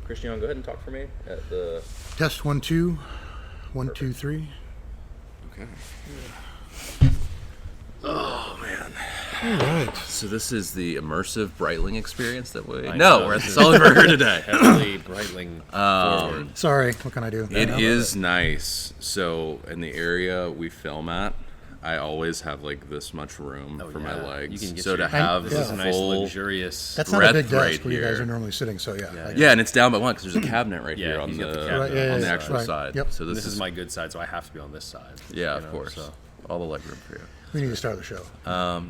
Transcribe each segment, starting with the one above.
Christiaan, go ahead and talk for me at the... Test 1, 2. 1, 2, 3. Okay. Yeah. Oh, man. All right. So this is the immersive Breitling experience that we... No, we're at the Sullenberger today. Heavily Breitling forward. Sorry, what can I do? It is nice. So in the area we film at, I always have like this much room for my legs. You can get so to have this the is a nice full luxurious. That's not a big breadth desk right where you guys here. are normally sitting, so yeah. Yeah, and it's down by one because there's a cabinet right here on he's the, got the cabinet on the on actual right. side. Yep. So This is my good side, so I have to be on this side. Yeah, of course. So. All the leg room for you. We need to start the show.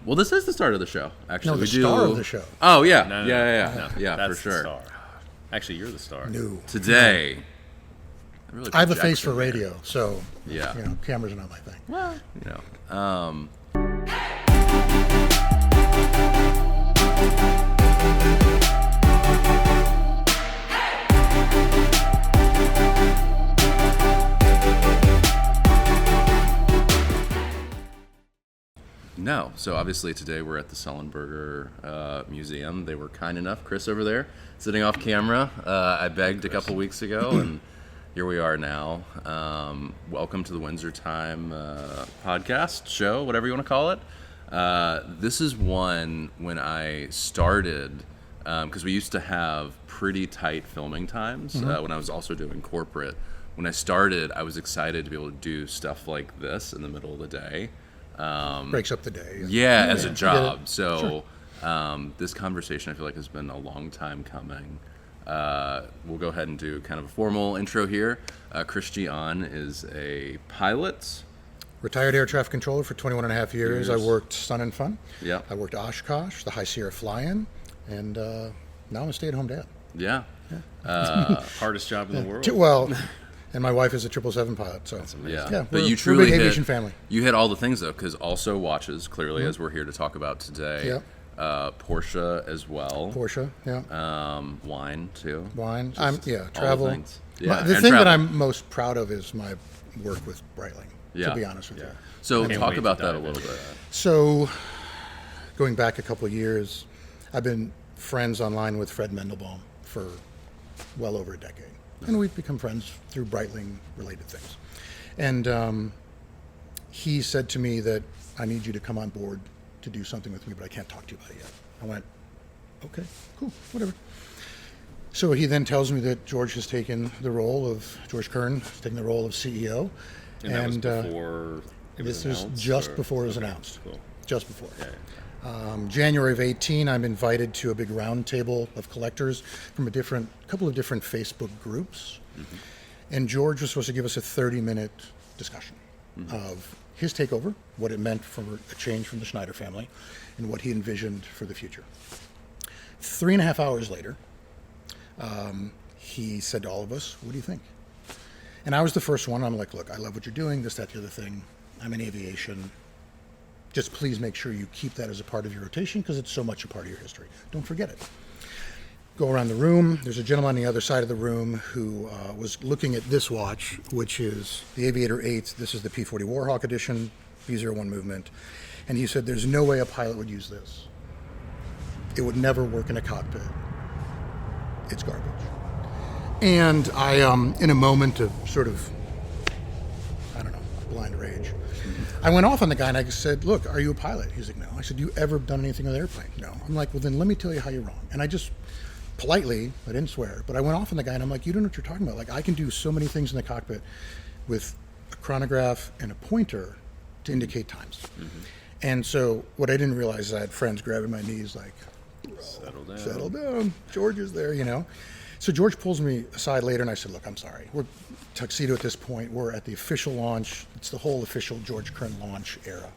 Well, this is the start of the show. Actually, No, the we do. star of the show. Oh yeah, No, yeah, that's for sure. The star. Actually, you're the star. No. Today, really I have a face for projecting radio, so Yeah. cameras are not my thing. Well, No. So obviously today we're at the Sullenberger Museum. They were kind enough, Chris over there, sitting off camera. I begged a couple weeks ago, and here we are now. Welcome to the Windsor Time podcast, show, whatever you want to call it. This is one when I started, because we used to have pretty tight filming times when I was also doing corporate. When I started, I was excited to be able to do stuff like this in the middle of the day. Breaks up the day. Yeah, as a job. So this conversation, I feel like, has been a long time coming. We'll go ahead and do kind of a formal intro here. Christiaan is a pilot. Retired air traffic controller for 21 and a half years. I worked Sun and Fun. Yeah. I worked Oshkosh, the High Sierra Fly-In, and now I'm a stay-at-home dad. Yeah. Hardest job in the world. Well, and my wife is a 777 pilot, so Yeah. yeah, But we're you a truly big hit, aviation family. You hit all the things, though, because also watches, clearly, as we're here to talk about today. Yep. Porsche as well. Porsche, yeah. Wine, too. Wine. Just I'm all the travel. things. Yeah, The and thing that travel. I'm most proud of is my work with Breitling, Yeah. to be honest with you. So Can't talk wait to about that a dive little into bit. that. So, going back a couple of years, I've been friends online with Fred Mendelbaum for well over a decade. And we've become friends through Breitling-related things. And he said to me that I need you to come on board to do something with me, but I can't talk to you about it yet. I went, okay, cool, whatever. So he then tells me that Georges Kern has taken the role of CEO. And that was before it was this is announced, just or- before it was Okay, announced. Cool. Just before. Yeah. January of 18, I'm invited to a big round table of collectors from couple of different Facebook groups. Mm-hmm. And George was supposed to give us a 30-minute discussion of his takeover, what it meant for a change from the Schneider family, and what he envisioned for the future. 3.5 hours later, he said to all of us, what do you think? And I was the first one. I'm like, look, I love what you're doing, this, that, the other thing. I'm in aviation. Just please make sure you keep that as a part of your rotation because it's so much a part of your history. Don't forget it. Go around the room. There's a gentleman on the other side of the room who was looking at this watch, which is the Aviator 8. This is the P-40 Warhawk edition, B-01 movement. And he said, there's no way a pilot would use this. It would never work in a cockpit. It's garbage. And I, in a moment of sort of, I don't know, blind rage, I went off on the guy and I said, look, are you a pilot? He's like, no. I said, you ever done anything with an airplane? No. I'm like, well, then let me tell you how you're wrong. And I just politely, I didn't swear, but I went off on the guy and I'm like, you don't know what you're talking about. Like, I can do so many things in the cockpit with a chronograph and a pointer to indicate times. And so what I didn't realize is I had friends grabbing my knees like, settle down. George is there, So George pulls me aside later and I said, look, I'm sorry. We're tuxedo at this point. We're at the official launch. It's the whole official Georges Kern launch era.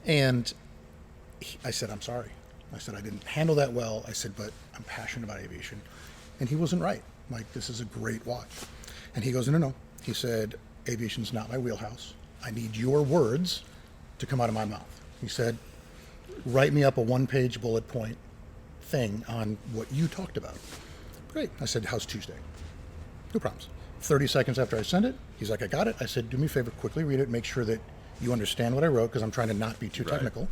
And I said, I'm sorry. I said, I didn't handle that well. I said, but I'm passionate about aviation. And he wasn't right. Like, this is a great watch. And he goes, no. He said, aviation's not my wheelhouse. I need your words to come out of my mouth. He said, write me up a one-page bullet point thing on what you talked about. Great. I said, how's Tuesday? No problems. 30 seconds after I sent it, he's like, I got it. I said, do me a favor, quickly read it, make sure that you understand what I wrote, because I'm trying to not be too technical.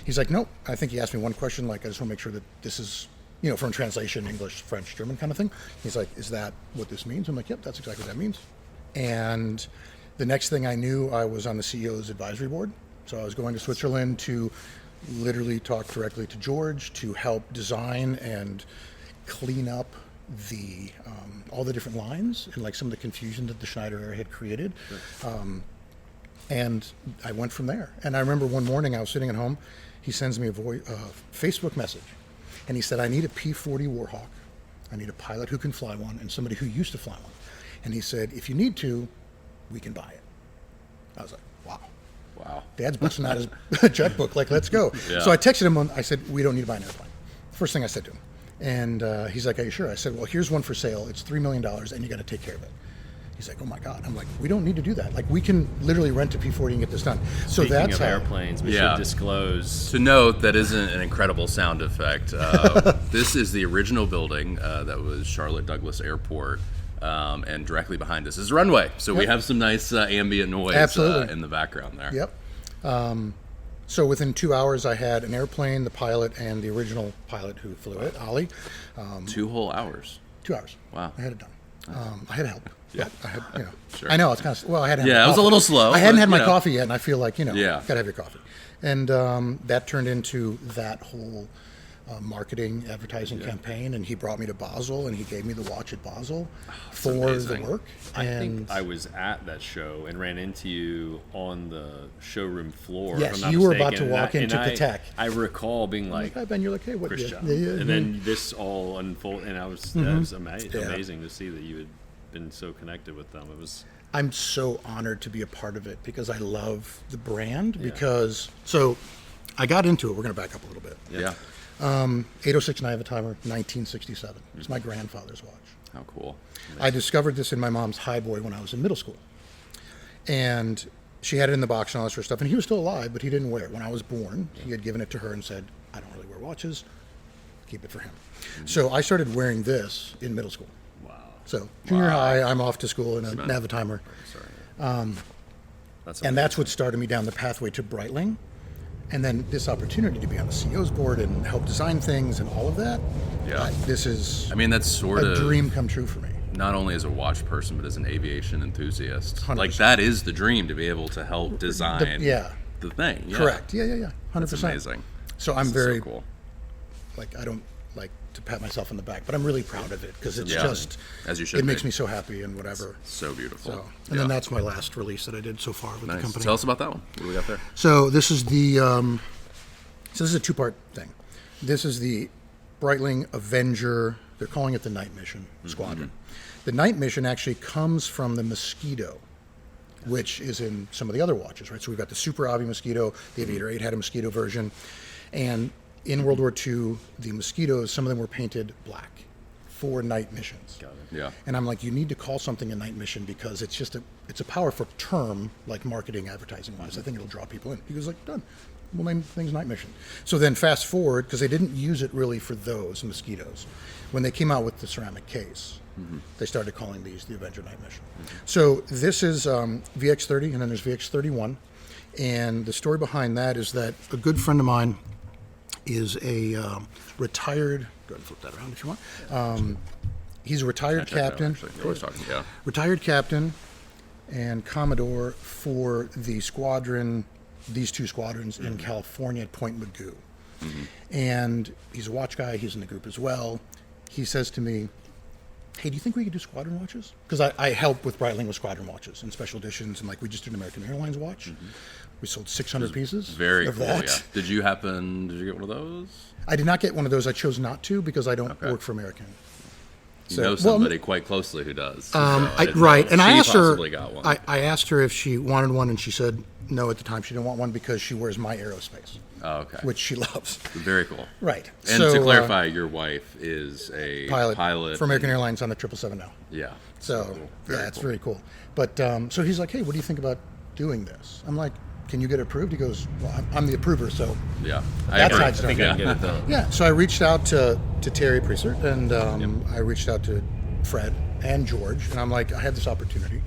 He's like, nope. I think he asked me one question, like, I just want to make sure that this is from translation, English, French, German kind of thing. He's like, is that what this means? I'm like, yep, that's exactly what that means. And the next thing I knew, I was on the CEO's advisory board. So I was going to Switzerland to literally talk directly to George to help design and clean up the all the different lines and like some of the confusion that the Schneider era had created. And I went from there. And I remember one morning I was sitting at home. He sends me a Facebook message. And he said, I need a P-40 Warhawk. I need a pilot who can fly one and somebody who used to fly one. And he said, if you need to, we can buy it. I was like, wow. Wow. Dad's busting out his checkbook, like, let's go. Yeah. So I texted him, I said, we don't need to buy an airplane. First thing I said to him. And he's like, are you sure? I said, well, here's one for sale. It's $3 million and you got to take care of it. He's like, oh my God. I'm like, we don't need to do that. Like, we can literally rent a P-40 and get this done. So Speaking that's of how airplanes, we should disclose. To note, that isn't an incredible sound effect. This is the original building that was Charlotte Douglas Airport. And directly behind us is a runway. So we have some nice ambient noise in the background there. Yep. So within 2 hours, I had an airplane, the pilot, and the original pilot who flew it, Ollie. 2 whole hours. 2 hours. Wow. I had it done. I had help. Yeah. I had, Sure. I know it's kind of, well, I hadn't had Yeah, my it was a coffee. little slow. I hadn't but, had my coffee yet, and I feel like, Yeah. gotta have your coffee. And that turned into that whole marketing advertising campaign, and he brought me to Basel, and he gave me the watch at Basel for amazing. the work. I think I was at that show and ran into you on the showroom floor. if Yes, I'm not you were about mistaken. to walk in, And took the tech. I recall being like, Hi, Ben, you're like, hey, what? Christiaan. Yeah, And then this all unfolded, and I was that was amazing to see that you had been so connected with them. It was. I'm so honored to be a part of it because I love the brand. Because so I got into it. We're going to back up a little bit. Yeah. 806 Navitimer, 1967. It's my grandfather's watch. How cool. I discovered this in my mom's highboy when I was in middle school. And she had it in the box and all this sort of stuff. And he was still alive, but he didn't wear it. When I was born, he had given it to her and said, I don't really wear watches. Keep it for him. So I started wearing this in middle school. Wow. So junior high, I'm off to school in a Navitimer. And that's what started me down the pathway to Breitling. And then this opportunity to be on the CEO's board and help design things and all of that. Yeah. This is That's sort a of dream come true for me. not only as a watch person, but as an aviation enthusiast. 100%. Like, that is the dream, to be able to help design the thing. Yeah. Correct. Yeah. 100%. That's amazing. So I'm This is very, so cool. like, I don't like to pat myself on the back, but I'm really proud of it because it's Yeah. just, As you should it makes be. me so happy and whatever. So beautiful. So, and then that's my last release that I did so far with the Nice. company. Tell us about that one. What do we got there? So this is the, so this is a two-part thing. This is the Breitling Avenger. They're calling it the Night Mission Squadron. The Night Mission actually comes from the Mosquito, which is in some of the other watches, right? So we've got the Super Avi Mosquito. The Aviator 8 had a Mosquito version. And in World War II, the Mosquitoes, some of them were painted black for night missions. Got it. Yeah. And I'm like, you need to call something a night mission because it's just it's a powerful term, like marketing, advertising wise. I think it'll draw people in. He goes like, done. We'll name things Night Mission. So then fast forward, because they didn't use it really for those Mosquitoes. When they came out with the ceramic case, they started calling these the Avenger Night Mission. So this is VX30, and then there's VX31. And the story behind that is that a good friend of mine is a retired, go ahead and flip that around if you want. He's a retired Check it out, captain. actually. Yeah, talking, Retired captain and Commodore for the squadron, these two squadrons in California at Point Mugu. And he's a watch guy, he's in the group as well. He says to me, hey, do you think we could do squadron watches? Because I help with Breitling with squadron watches and special editions, and like we just did an American Airlines watch. We sold 600 pieces Very of cool, that. yeah. Did you get one of those? I did not get one of those. I chose not to because I don't work for American. You know somebody quite closely who does. So I didn't Right, know and if I she asked her. possibly got one. I asked her if she wanted one, and she said no at the time. She didn't want one because she wears my aerospace, Oh, okay. which she loves. Very cool. Right. And so, to clarify, your wife is a pilot for American Airlines on the 777 now. Yeah. So cool. it's very cool. But so he's like, hey, what do you think about doing this? I'm like, can you get it approved? He goes, well, I'm the approver, so Yeah. That's agree. how it's I think I can get it done. yeah. So I reached out to Terry Priesert, and I reached out to Fred and George, and I'm like, I had this opportunity.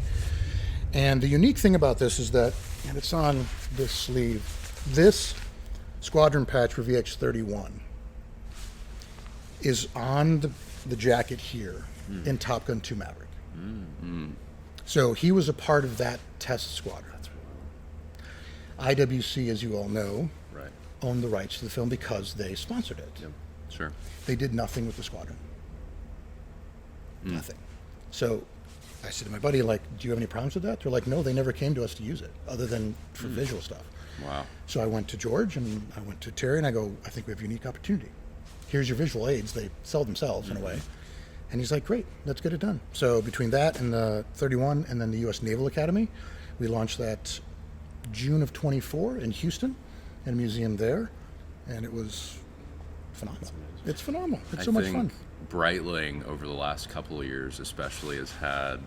And the unique thing about this is that, and it's on this sleeve, this squadron patch for VX31 is on the jacket here in Top Gun 2 Maverick. So he was a part of that test squadron. IWC, as you all know, owned the rights to the film because they sponsored it. Yep. Sure. They did nothing with the squadron. Nothing. So I said to my buddy, like, do you have any problems with that? They're like, no, they never came to us to use it, other than for visual stuff. Wow. So I went to George and I went to Terry and I go, I think we have a unique opportunity. Here's your visual aids. They sell themselves in a way. And he's like, great, let's get it done. So between that and the 31 and then the U.S. Naval Academy, we launched that June of 24 in Houston, in a museum there. And it was phenomenal. It's phenomenal. It's so much fun. Breitling over the last couple of years especially has had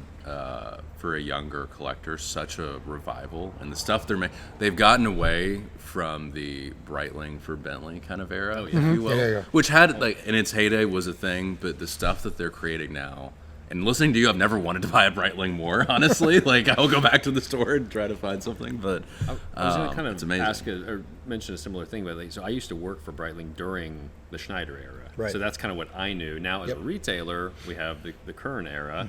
for a younger collector such a revival, and the stuff they've gotten away from the Breitling for Bentley kind of era, if you will, which had like in its heyday was a thing, but the stuff that they're creating now, and listening to you, I've never wanted to buy a Breitling more, honestly. Like, I'll go back to the store and try to find something, but I was going to kind it's of amazing. or mention a similar thing, but like, so I used to work for Breitling during the Schneider era. Right. So that's kind of what I knew. Now, as a retailer, we have the Kern era,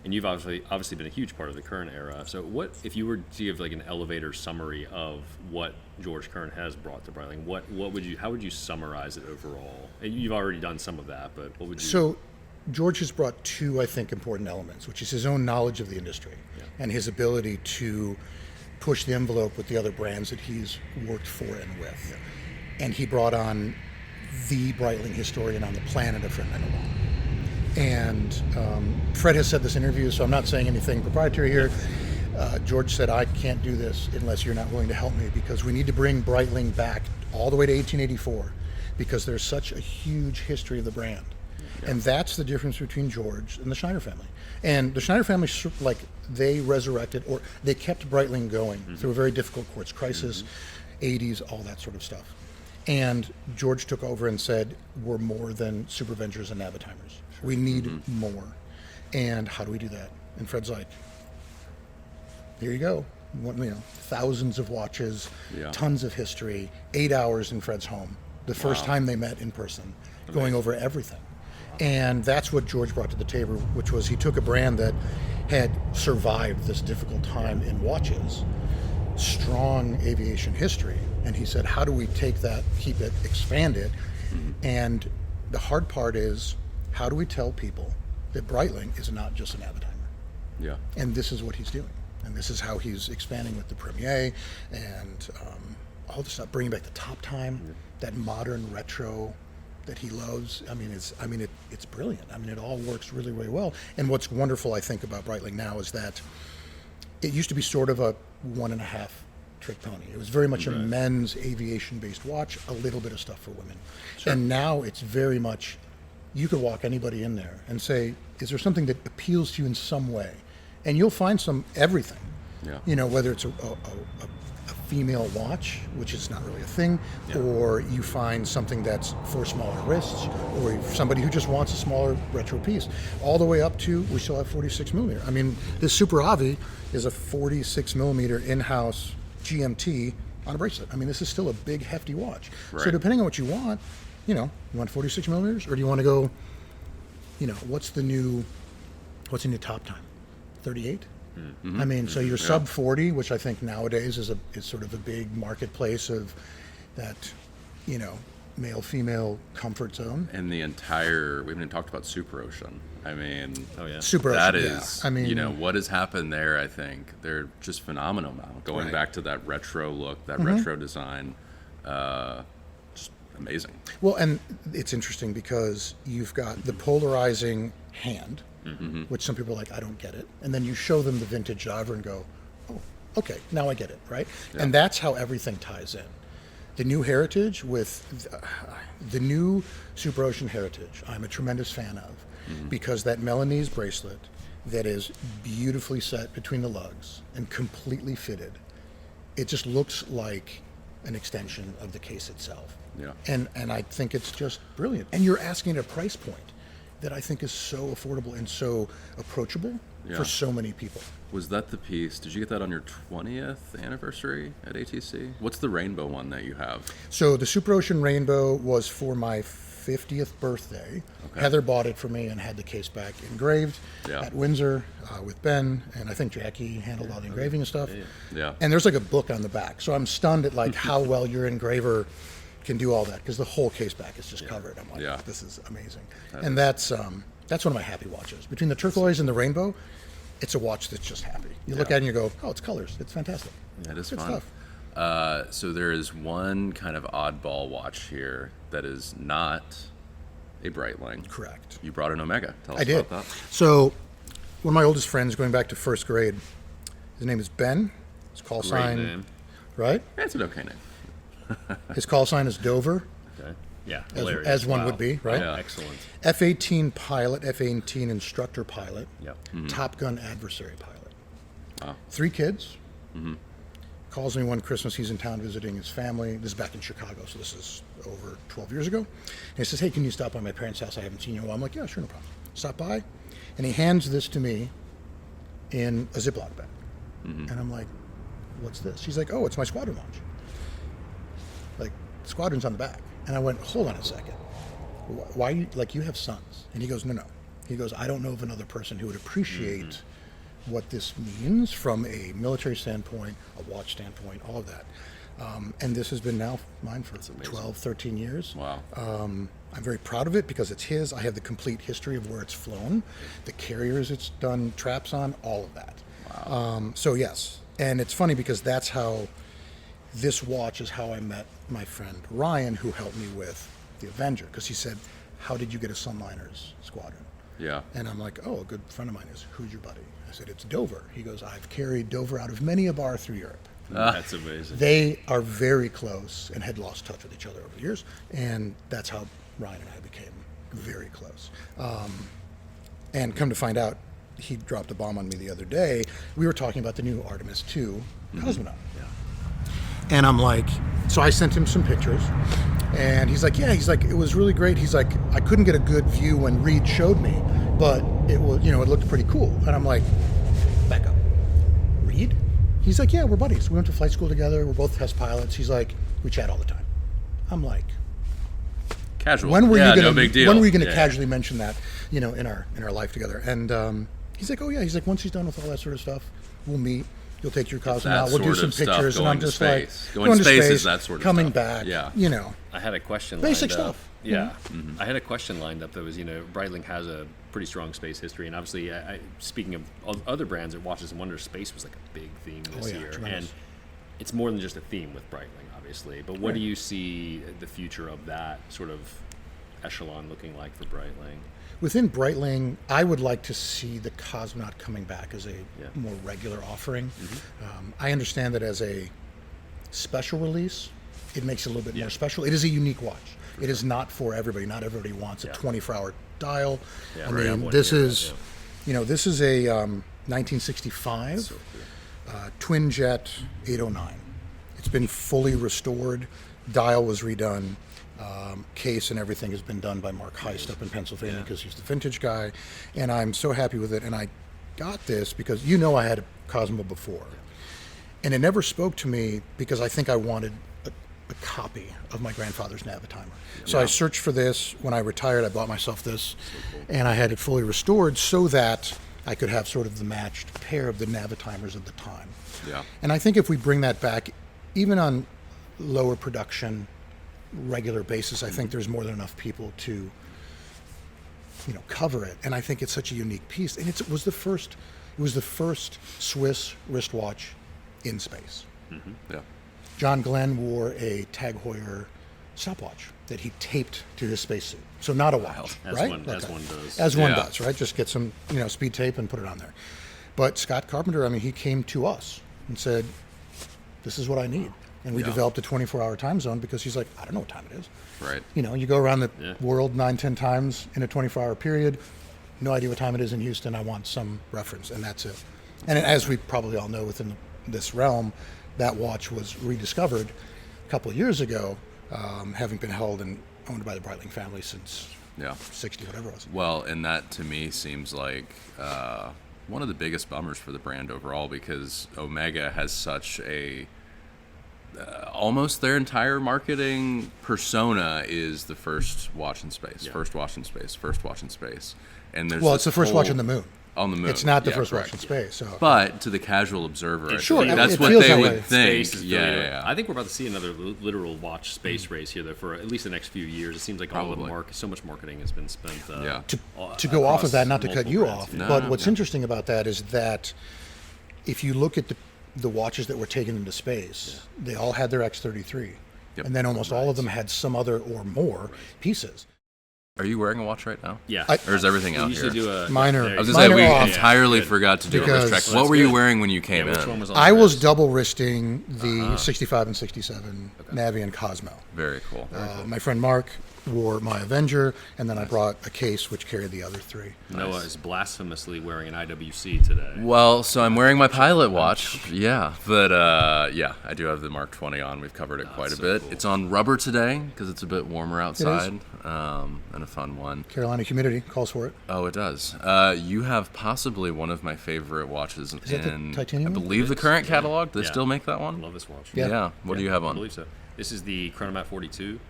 and you've obviously been a huge part of the Kern era. So what, if you were to give like an elevator summary of what Georges Kern has brought to Breitling, how would you summarize it overall? And you've already done some of that, but what would you... So George has brought two, I think, important elements, which is his own knowledge of the industry and his ability to push the envelope with the other brands that he's worked for and with. And he brought on the Breitling historian on the planet, a friend I know. And Fred has said this in interviews, so I'm not saying anything proprietary here. George said, I can't do this unless you're not willing to help me, because we need to bring Breitling back all the way to 1884, because there's such a huge history of the brand. And that's the difference between George and the Schneider family. And the Schneider family, like, they resurrected, or they kept Breitling going through a very difficult quartz crisis, 80s, all that sort of stuff. And George took over and said, we're more than Supervengers and Navitimers. We need more. And how do we do that? And Fred's like, here you go. Thousands of watches, tons of history, 8 hours in Fred's home. The first time they met in person, going over everything. And that's what George brought to the table, which was he took a brand that had survived this difficult time in watches, strong aviation history, and he said, how do we take that, keep it, expand it? And the hard part is, how do we tell people that Breitling is not just an Navitimer? Yeah. And this is what he's doing. And this is how he's expanding with the Premier and all the stuff, bringing back the top time, that modern retro that he loves. It's brilliant. It all works really, really well. And what's wonderful, I think, about Breitling now is that it used to be sort of a 1.5 trick pony. It was very much a men's aviation-based watch, a little bit of stuff for women. Sure. And now it's very much, you could walk anybody in there and say, is there something that appeals to you in some way? And you'll find everything. Yeah. Whether it's a female watch, which is not really a thing, or you find something that's for smaller wrists, or somebody who just wants a smaller retro piece, all the way up to, we still have 46 millimeter. This Super Avi is a 46 millimeter in-house GMT on a bracelet. This is still a big, hefty watch. Right. So depending on what you want, you want 46 millimeters, or do you want to go, what's the new top time? 38? So you're sub 40, which I think nowadays is sort of a big marketplace of that, male-female comfort zone. And we haven't even talked about Super Ocean. Super Ocean, that is, what has happened there, I think. They're just phenomenal now. Going back to that retro look, that retro design, just amazing. Well, and it's interesting because you've got the polarizing hand, which some people are like, I don't get it. And then you show them the vintage diver and go, oh, okay, now I get it, right? Yeah. And that's how everything ties in. The new heritage with the new Super Ocean heritage, I'm a tremendous fan of, because that Milanese bracelet that is beautifully set between the lugs and completely fitted, it just looks like an extension of the case itself. Yeah. And I think it's just brilliant. And you're asking at a price point that I think is so affordable and so approachable for so many people. Was that the piece? Did you get that on your 20th anniversary at ATC? What's the rainbow one that you have? So the Super Ocean Rainbow was for my 50th birthday. Okay. Heather bought it for me and had the case back engraved at Windsor with Ben, and I think Jackie handled all the engraving and stuff. Yeah. And there's like a book on the back, so I'm stunned at like how well your engraver can do all that, because the whole case back is just covered. I'm like, this is amazing. And that's one of my happy watches. Between the turquoise and the rainbow, it's a watch that's just happy. You look at it and you go, oh, it's colors. It's fantastic. Yeah, it is Good fun. stuff. So there is one kind of oddball watch here that is not a Breitling. Correct. You brought an Omega. Tell us I did. about that. So one of my oldest friends, going back to first grade, his name is Ben. His call Great sign, name. right? That's an okay name. His call sign is Dover, Okay. Yeah. Hilarious. as one Wow. would be, right? Yeah. Excellent. F-18 pilot, F-18 instructor pilot, Yep. Top Gun adversary pilot. Wow. 3 kids. Calls me one Christmas. He's in town visiting his family. This is back in Chicago, so this is over 12 years ago. And he says, hey, can you stop by my parents' house? I haven't seen you in a while. I'm like, yeah, sure, no problem. Stop by. And he hands this to me in a Ziploc bag. And I'm like, what's this? She's like, oh, it's my squadron watch. Like, squadron's on the back. And I went, hold on a second. Why you, like, you have sons? And he goes, no. He goes, I don't know of another person who would appreciate what this means from a military standpoint, a watch standpoint, all of that. And this has been now mine for 12, 13 years. Wow. I'm very proud of it because it's his. I have the complete history of where it's flown, the carriers it's done traps on, all of that. Wow. So yes, and it's funny because that's how this watch is how I met my friend Ryan, who helped me with the Avenger, because he said, how did you get a Sunliners squadron? Yeah. And I'm like, oh, a good friend of mine is, who's your buddy? I said, it's Dover. He goes, I've carried Dover out of many a bar through Europe. That's amazing. They are very close and had lost touch with each other over the years, and that's how Ryan and I became very close. And come to find out, he dropped a bomb on me the other day. We were talking about the new Artemis II cosmonaut. And I'm like, so I sent him some pictures, and he's like, yeah, he's like, it was really great. He's like, I couldn't get a good view when Reed showed me, but it was, it looked pretty cool. And I'm like, back up, Reed? He's like, yeah, we're buddies. We went to flight school together. We're both test pilots. He's like, we chat all the time. I'm like, Casual. when were you gonna, no big deal. When were you going to casually mention that, in our life together? And he's like, oh yeah. He's like, once he's done with all that sort of stuff, we'll meet. You'll take your cosmonaut. We'll do some pictures, and I'm just like, going to space is that sort of coming stuff. back. Yeah. I had a question Basic lined up. stuff. Yeah. I had a question lined up that was, Breitling has a pretty strong space history, and obviously, speaking of other brands that Watches and Wonders, space was like a big theme this year, tremendous. and it's more than just a theme with Breitling, obviously. But what do you see the future of that sort of echelon looking like for Breitling? Within Breitling, I would like to see the cosmonaut coming back as a more regular offering. I understand that as a special release, it makes it a little bit more special. It is a unique watch. It is not for everybody. Not everybody wants a 24-hour dial. Yeah, I right, mean, one this here, is, this is a 1965 So cool. twin jet 809. It's been fully restored. Dial was redone. Case and everything has been done by Mark Heist up in Pennsylvania because he's the vintage guy, and I'm so happy with it. And I got this because I had a Cosmo before, and it never spoke to me because I think I wanted a copy of my grandfather's Navitimer. So I searched for this. When I retired, I bought myself this, and I had it fully restored so that I could have sort of the matched pair of the Navitimers of the time. Yeah. And I think if we bring that back, even on lower production, regular basis, I think there's more than enough people to, cover it. And I think it's such a unique piece. And it was the first Swiss wristwatch in space. Yeah. John Glenn wore a Tag Heuer stopwatch that he taped to his spacesuit. So not a watch, As right? one does. As one Yeah. does, right? Just get some, speed tape and put it on there. But Scott Carpenter, he came to us and said, this is what I need. And we developed a 24-hour time zone because he's like, I don't know what time it is. Right. You go around the world 9-10 times in a 24-hour period, no idea what time it is in Houston. I want some reference, and that's it. And as we probably all know within this realm, that watch was rediscovered a couple of years ago, having been held and owned by the Breitling family since 60, whatever it was. Well, and that to me seems like one of the biggest bummers for the brand overall, because Omega has such a almost their entire marketing persona is the first watch in space, first watch in space, first watch in space. And there's Well, it's the first watch on the moon. On the moon. It's not the Yeah, first correct. watch in space. So. But to the casual observer, I Sure, think it that's what feels they that would way. think. Space is Yeah. I think we're about to see another literal watch space race here, though, for at least the next few years. It seems like all Probably. the so much marketing has been spent. Yeah. To go off of that, not to cut multiple you brands. off, No, but what's interesting about that is that if you look at the watches that were taken into space, they all had their X-33. Yep. And then almost all of them had some other or more pieces. Are you wearing a watch right now? Yeah. Or is everything out We used to here? do a Minor- there I was you going to go. say, we Minor off. entirely Good. forgot to do a Because- wrist check. Well, What were that's you good. wearing when you came Which in? one was on I the was wrist? double wristing the 65 and 67 Navi and Cosmo. Very cool. My friend Mark wore my Avenger, and then I brought a case which carried the other three. Noah is blasphemously wearing an IWC today. Well, so I'm wearing my pilot watch. Yeah, but yeah, I do have the Mark 20 on. We've covered it quite a so bit. cool. It's on rubber today because it's a bit warmer outside, and a fun one. Carolina humidity calls for it. Oh, it does. You have possibly one of my favorite watches that the in, titanium I one? believe, the current catalog. Do they Yeah. still make that I one? love this watch. Yeah. What do you have I on? believe so. This is the Chronomat 42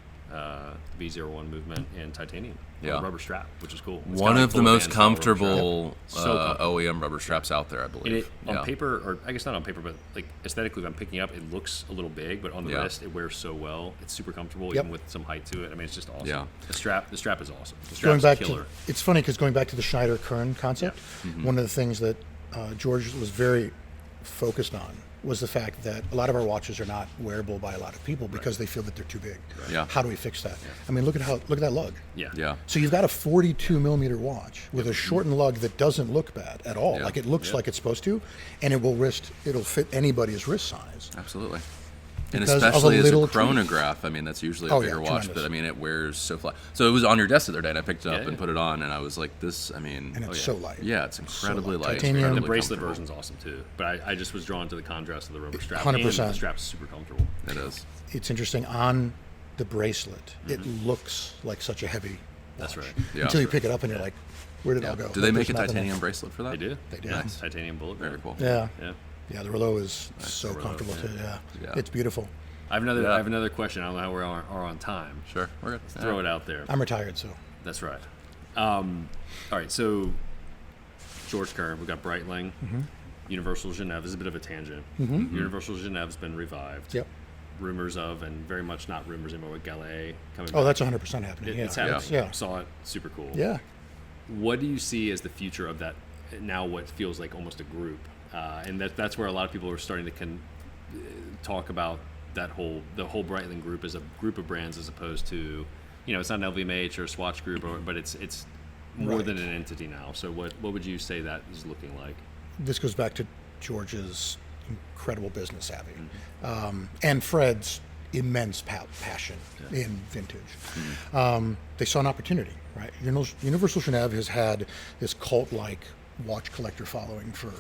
V01 movement in titanium. Yeah. Rubber strap, which is cool. It's One got a of the full most band style rubber strap. comfortable So comfortable. OEM rubber straps out there, I And believe. it, on paper, or I guess not on paper, but like aesthetically, if I'm picking up, it looks a little big, but on the Yeah. wrist, it wears so well. It's super comfortable, Yep. even with some height to it. I mean, it's just awesome. Yeah. The strap is awesome. The Going strap's back a killer. to, it's funny because going back to the Schneider Kern concept, one of the things that George was very focused on was the fact that a lot of our watches are not wearable by a lot of people because they feel that they're too big. Yeah. How do we fix that? I mean, look at that lug. Yeah. Yeah. So you've got a 42 millimeter watch with a shortened lug that doesn't look bad at all. Yeah. Like it looks like it's supposed to, and it'll fit anybody's wrist size. Absolutely. And Because of a especially as a little tweak. chronograph, I mean, that's usually a Oh, yeah, bigger watch, tremendous. but I mean, it wears so flat. So it was on your desk the other day, and I picked it up Yeah, and yeah. put it on, and I was like, this, I mean, And it's so light. yeah, it's incredibly light. light. Titanium. The incredibly bracelet comfortable. version's awesome too, but I just was drawn to the contrast of the rubber strap. 100%. And the strap's super comfortable. It is. It's interesting on the bracelet. It looks like such a heavy. That's watch. right. Yeah. Until you pick it up and you're like, where did it Yeah. all go? Do they Like, make a there's nothing titanium bracelet for that? They do. They do. Yeah, it's titanium bullet. Very cool. Yeah. Yeah. Yeah, the Rouleau is so Rouleau, comfortable too. Yeah. Yeah. It's beautiful. I have another. Yeah. I have another question. I don't know how we are on time. Sure. We're good. Throw it out there. I'm retired, so That's right. All right. So Georges Kern, we've got Breitling. Universal Genève is a bit of a tangent. Universal Genève's been revived. yep. Rumors of, and very much not rumors anymore, with Gallet coming Oh, back. that's 100% happening. It's yeah. happening. Yeah. Saw it. Super cool. Yeah. What do you see as the future of that? Now, what feels like almost a group, and that's where a lot of people are starting to talk about the whole Breitling group as a group of brands, as opposed to, it's not an LVMH or a Swatch group, but it's more Right. than an entity now. So what would you say that is looking like? This goes back to George's incredible business savvy and Fred's immense passion in vintage. They saw an opportunity, right? Universal Genève has had this cult-like watch collector following for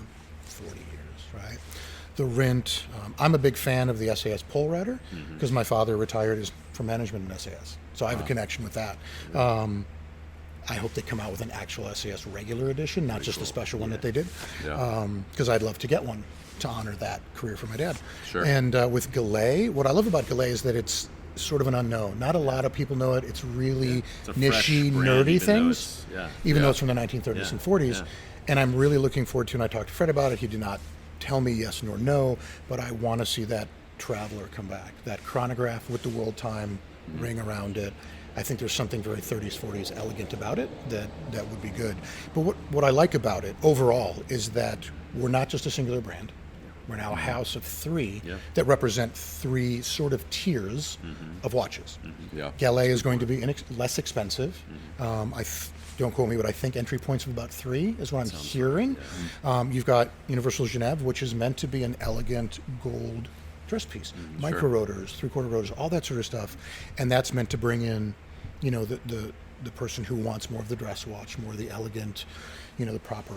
40 years, right? The Rent. I'm a big fan of the SAS Pole Rider because my father retired from management in SAS, so I have a connection with that. I hope they come out with an actual SAS regular edition, not just the special one that they did, Yeah. because I'd love to get one to honor that career for my dad. Sure. And with Gallet, what I love about Gallet is that it's sort of an unknown. Not a lot of people know it. It's really It's a fresh nichey, brand, nerdy even though things, it's- even though Yeah. it's from the 1930s Yeah. and 40s. Yeah. And I'm really looking forward to, and I talked to Fred about it, he did not tell me yes nor no, but I want to see that Traveler come back, that chronograph with the world time ring around it. I think there's something very 30s, 40s elegant about it that would be good. But what I like about it overall is that we're not just a singular brand. We're now a house of three Yeah. that represent three sort of tiers of watches. Yeah. Gallet is going to be less expensive. Don't quote me, but I think entry points of about 3 is what I'm hearing. You've got Universal Genève, which is meant to be an elegant gold dress piece, micro rotors, 3/4 rotors, all that sort of stuff, and that's meant to bring in, the person who wants more of the dress watch, more of the elegant, the proper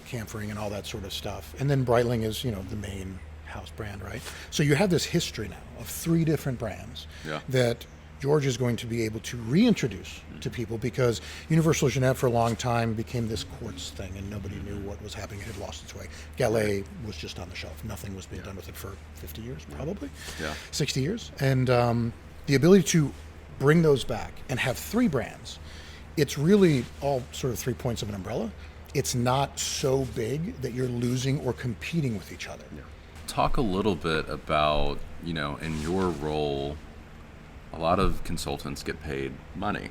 chamfering and all that sort of stuff. And then Breitling is, the main house brand, right? So you have this history now of 3 different brands Yeah. that George is going to be able to reintroduce to people, because Universal Jeanette for a long time became this quartz thing and nobody knew what was happening. It had lost its way. Gallet was just on the shelf. Nothing was being done with it for 50 years, probably, 60 years. And the ability to bring those back and have 3 brands, it's really all sort of 3 points of an umbrella. It's not so big that you're losing or competing with each other. Talk a little bit about, in your role, a lot of consultants get paid money.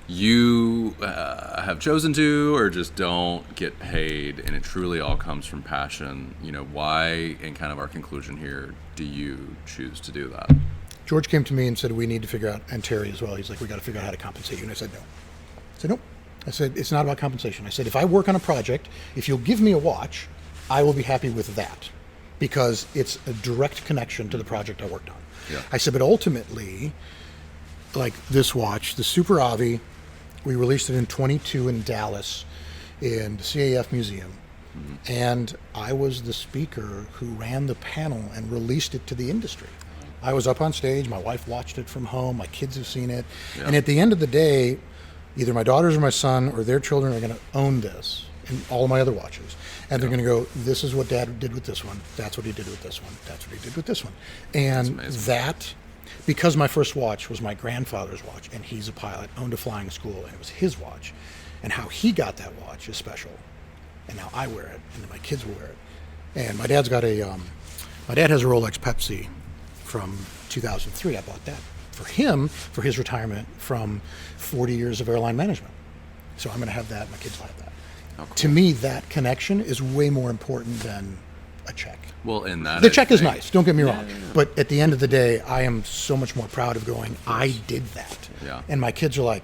You have chosen to, or just don't get paid, and it truly all comes from passion. Why, and kind of our conclusion here, do you choose to do that? George came to me and said, we need to figure out, and Terry as well, he's like, we got to figure out how to compensate you. And I said, no. I said, nope. I said, it's not about compensation. I said, if I work on a project, if you'll give me a watch, I will be happy with that, because it's a direct connection to the project I worked on. Yeah. I said, but ultimately, like this watch, the Super Avi, we released it in 22 in Dallas in the CAF Museum. And I was the speaker who ran the panel and released it to the industry. I was up on stage, my wife watched it from home, my kids have seen it. Yeah. And at the end of the day, either my daughters or my son or their children are going to own this and all of my other watches. And they're going to go, this is what Dad did with this one. That's what he did with this one. That's what he did with this one. And that, because my first watch was my grandfather's watch, and he's a pilot, owned a flying school, and it was his watch, and how he got that watch is special. And now I wear it, and then my kids will wear it. And my dad's got my dad has a Rolex Pepsi from 2003. I bought that for him, for his retirement from 40 years of airline management. So I'm going to have that, my kids will have that. Oh, cool. To me, that connection is way more important than a check. Well, in that, The check is nice, don't get me wrong. But at the end of the day, I am so much more proud of going, I did that. Yeah. And my kids are like,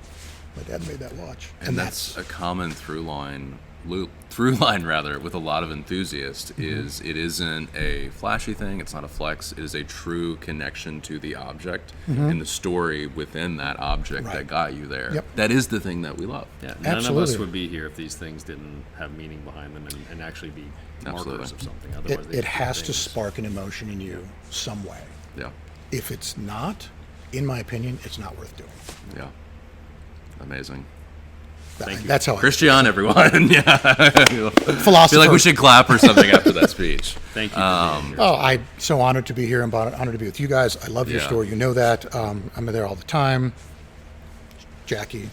my dad made that watch. And that's a common through line with a lot of enthusiasts, is it isn't a flashy thing, it's not a flex, it is a true connection to the object and the story within that object that got you there. Yep. That is the thing that we love. Yeah, none Absolutely. of us would be here if these things didn't have meaning behind them and actually be markers of something. Otherwise, it has to spark an emotion in you some way. Yeah. If it's not, in my opinion, it's not worth doing. Yeah. Amazing. Thank you. That's how Christiaan, everyone. Yeah. Philosopher. I feel like we should clap or something after that speech. Thank you for being here. Oh, I'm so honored to be here and honored to be with you guys. I love your Yeah. store. You know that. I'm there all the time. Jackie.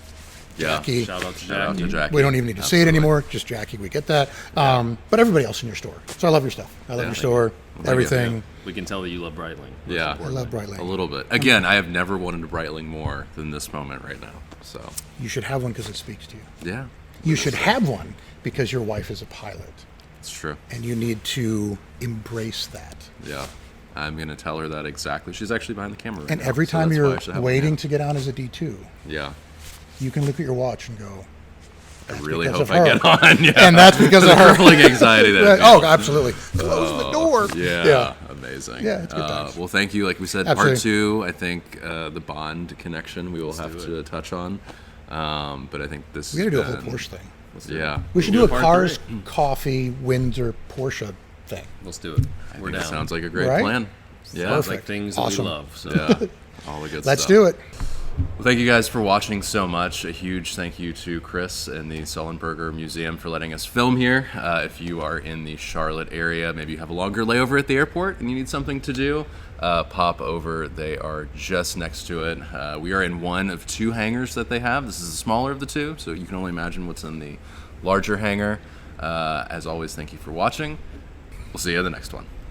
Yeah. Jackie. Shout out to Shout out to Jackie. Jackie. We don't even need to say it anymore. Just Jackie. We get that. But everybody else in your store. So I love your stuff. I love your store. you. Everything. We can tell that you love Breitling. Yeah. I love Breitling. A little bit. Again, I have never wanted a Breitling more than this moment right now. So, You should have one because it speaks to you. yeah, You should have one because your wife is a pilot. it's true. And you need to embrace that. Yeah. I'm going to tell her that exactly. She's actually behind the camera right And now, every so time that's why I you're should have one, waiting yeah. to get on as a D2, Yeah. you can look at your watch and go, I "That's really because hope of I her." get on. Yeah. And that's because of The her. crippling anxiety that I Oh, feel. absolutely. Close the door. Yeah, amazing. Yeah, it's good times. Well, thank you. Like we said, Absolutely. part 2, I think the Bond connection we will have do to touch on. But I think this We got to do a has whole been- Porsche thing. Yeah. We should We'll do do a a part cars, 3. coffee, Windsor, Porsche thing. Let's do it. I We're think down. it sounds like a great Right? plan. Yeah. Sounds Perfect. like things Awesome. that we love. So. Yeah. All the good Let's stuff. do it. Well, thank you guys for watching so much. A huge thank you to Chris and the Sullenberger Museum for letting us film here. If you are in the Charlotte area, maybe you have a longer layover at the airport and you need something to do, pop over. They are just next to it. We are in one of 2 hangars that they have. This is the smaller of the 2, so you can only imagine what's in the larger hangar. As always, thank you for watching. We'll see you in the next one.